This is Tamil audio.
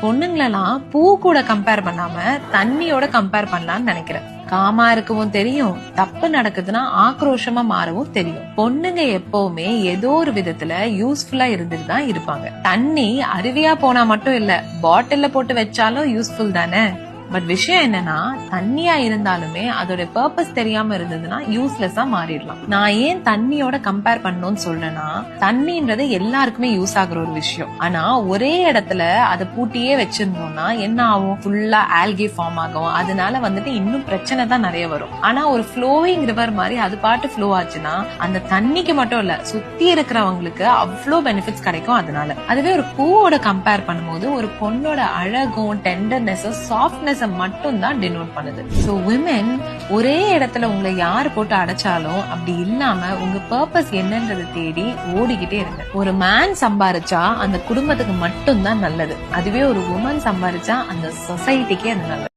பொண்ணுங்களெல்லாம் பூ கூட கம்பேர் பண்ணாம தண்ணியோட கம்பேர் பண்ணலாம்னு நினைக்கிறேன். காமா இருக்கவும் தெரியும், தப்பு நடக்குதுன்னா ஆக்ரோஷமா மாறவும் தெரியும். பொண்ணுங்க எப்பவுமே ஏதோ ஒரு விதத்துல யூஸ்ஃபுல்லா இருந்துட்டு தான் இருப்பாங்க. தண்ணி அருவியா போனா மட்டும் இல்ல, பாட்டில்ல போட்டு வச்சாலும் யூஸ்ஃபுல் தானே. பட் விஷயம் என்னன்னா, தண்ணியா இருந்தாலுமே அதோட பர்பஸ் தெரியாம இருந்ததுன்னா யூஸ்லெஸ்ஸா மாறிடலாம். நான் ஏன் தண்ணியோட கம்பேர் பண்ணணும்னு சொல்றேன்னா, தண்ணின்றது எல்லாருக்குமே யூஸ் ஆகுற ஒரு விஷயம். ஆனா ஒரே இடத்துல அதை பூட்டியே வச்சிருந்தோம்னா என்ன ஆகும்? ஃபுல்லா ஆல்கே ஃபார்ம் ஆகும். அதனால இன்னும் பிரச்சனை தான் நிறைய வரும். ஆனா ஒரு ஃப்ளோயிங் ரிவர் மாதிரி அது பாட்டு ஃப்ளோ ஆச்சுன்னா அந்த தண்ணிக்கு மட்டும் இல்ல, சுத்தி இருக்கிறவங்களுக்கு அவ்வளோ பெனிஃபிட்ஸ் கிடைக்கும். அதனால அதுவே ஒரு பூவோட கம்பேர் பண்ணும்போது ஒரு பொண்ணோட அழகும் டெண்டர்னஸும் சாஃப்ட்னஸ் மட்டும் தான் டினோட் பண்ணுது. சோ விமென், ஒரே இடத்துல உங்களை யாரு போட்டு அடைச்சாலும் அப்படி இல்லாம உங்க பர்பஸ் என்னன்றதை தேடி ஓடிக்கிட்டே இருங்க. ஒரு மேன் சம்பாரிச்சா அந்த குடும்பத்துக்கு மட்டும் தான் நல்லது. அதுவே ஒரு உமன் சம்பாரிச்சா அந்த சொசைட்டிக்கே அது நல்லது.